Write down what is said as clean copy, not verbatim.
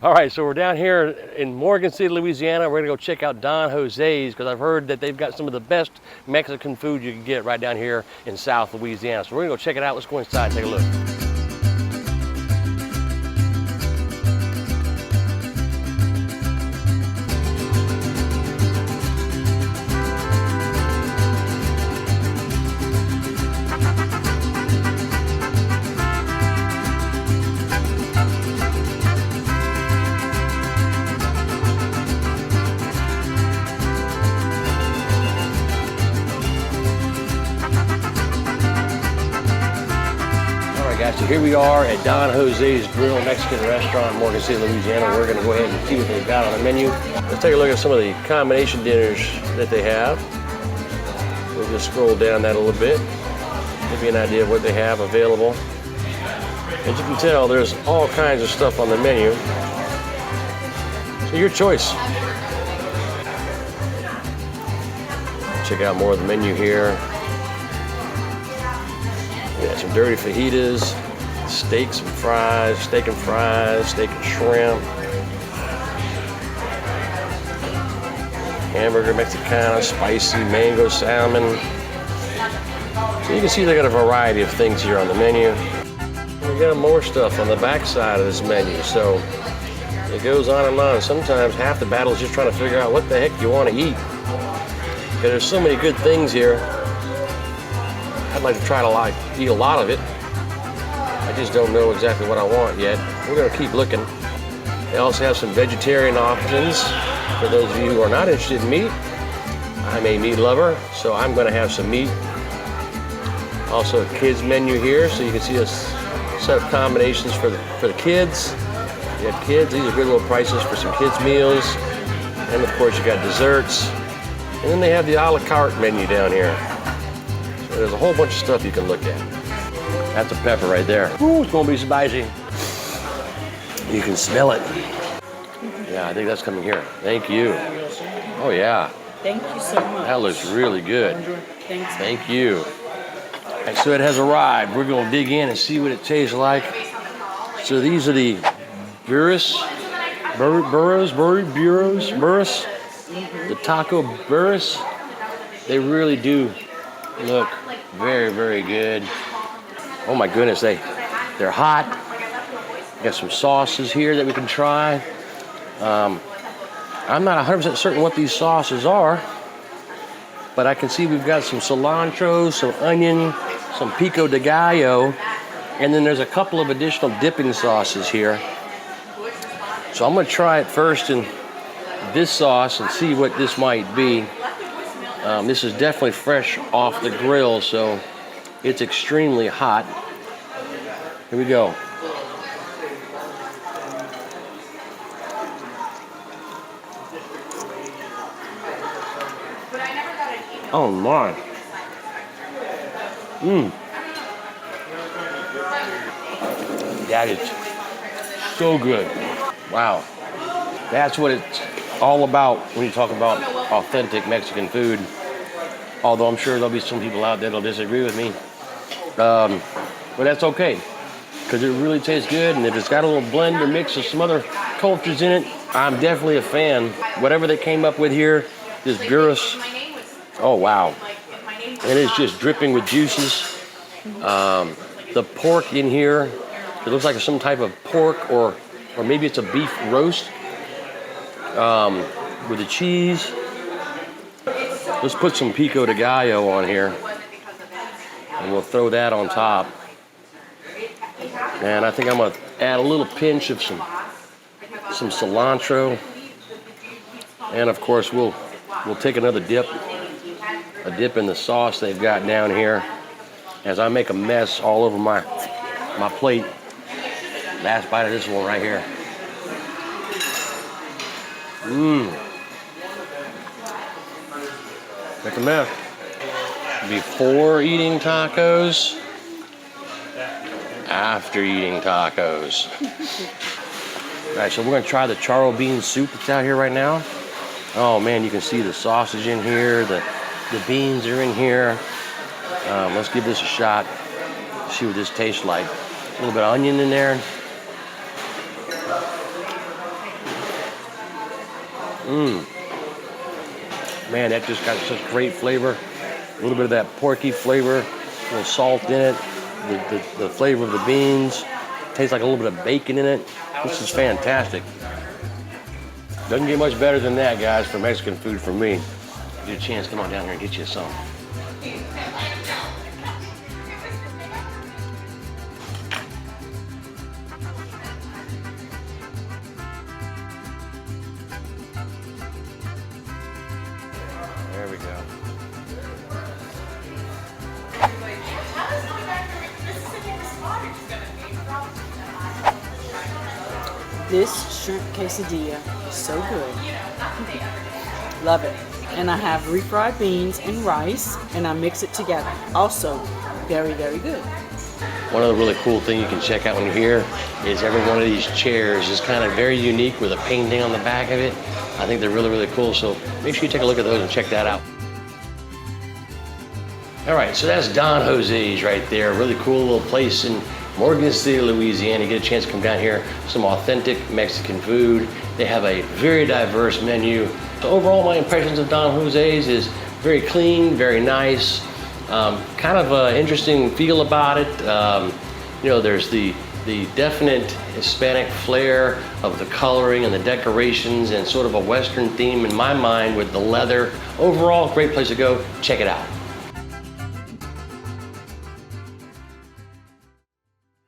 All right, so we're down here in Morgan City, Louisiana. We're gonna go check out Don Jose's because I've heard that they've got some of the best Mexican food you can get right down here in South Louisiana. So we're gonna go check it out. Let's go inside and take a look. So here we are at Don Jose's Grill Mexican Restaurant in Morgan City, Louisiana. We're going to go ahead and see what they've got on the menu. Let's take a look at some of the combination dinners that they have. We'll just scroll down that a little bit, give you an idea of what they have available. As you can tell, there's all kinds of stuff on the menu. So your choice. Check out more of the menu here. We got some dirty fajitas, steaks and fries, steak and fries, steak and shrimp, hamburger Mexicana, spicy mango salmon. So you can see they got a variety of things here on the menu. We got more stuff on the back side of this menu, so it goes on and on. Sometimes half the battle is just trying to figure out what the heck you want to eat. Because there's so many good things here. I'd like to try to eat a lot of it. I just don't know exactly what I want yet. We're gonna keep looking. They also have some vegetarian options for those of you who are not interested in meat. I'm a meat lover, so I'm gonna have some meat. Also a kids menu here, so you can see a set of combinations for the kids. You have kids, these are good little prices for some kids meals. And of course you got desserts. And then they have the a la carte menu down here. So there's a whole bunch of stuff you can look at. That's a pepper right there. Ooh, it's gonna be spicy. You can smell it. Yeah, I think that's coming here. Thank you. Oh yeah. Thank you so much. That looks really good. Thanks. Thank you. Right, so it has arrived. We're gonna dig in and see what it tastes like. So these are the burros, the taco burros. They really do look very, very good. Oh my goodness, they're hot. Got some sauces here that we can try. I'm not 100% certain what these sauces are, but I can see we've got some cilantro, some onion, some pico de gallo, and then there's a couple of additional dipping sauces here. So I'm gonna try it first in this sauce and see what this might be. This is definitely fresh off the grill, so it's extremely hot. Here we go. Oh my. That is so good. Wow. That's what it's all about when you talk about authentic Mexican food. Although I'm sure there'll be some people out there that'll disagree with me. But that's okay, because it really tastes good, and if it's got a little blend or mix of some other cultures in it, I'm definitely a fan. Whatever they came up with here, this burros, oh wow. And it's just dripping with juices. The pork in here, it looks like some type of pork, or maybe it's a beef roast with the cheese. Let's put some pico de gallo on here, and we'll throw that on top. And I think I'm gonna add a little pinch of some cilantro, and of course we'll take another dip, a dip in the sauce they've got down here, as I make a mess all over my plate. Last bite of this one right here. Make a mess. Before eating tacos, after eating tacos. All right, so we're gonna try the charro bean soup that's out here right now. Oh man, you can see the sausage in here, the beans are in here. Let's give this a shot, see what this tastes like. A little bit of onion in there. Man, that just got such great flavor. A little bit of that porky flavor, a little salt in it, the flavor of the beans. Tastes like a little bit of bacon in it. This is fantastic. Doesn't get much better than that, guys, for Mexican food for me. Get you a chance, come on down here and get you some. There we go. This shrimp quesadilla is so good. Love it. And I have refried beans and rice, and I mix it together. Also, very, very good. One other really cool thing you can check out when you're here is every one of these chairs is kind of very unique with a painting on the back of it. I think they're really, really cool, so make sure you take a look at those and check that out. All right, so that's Don Jose's right there. Really cool little place in Morgan City, Louisiana. You get a chance to come down here, some authentic Mexican food. They have a very diverse menu. So overall, my impressions of Don Jose's is very clean, very nice, kind of an interesting feel about it. You know, there's the definite Hispanic flair of the coloring and the decorations and sort of a Western theme in my mind with the leather. Overall, great place to go. Check it out.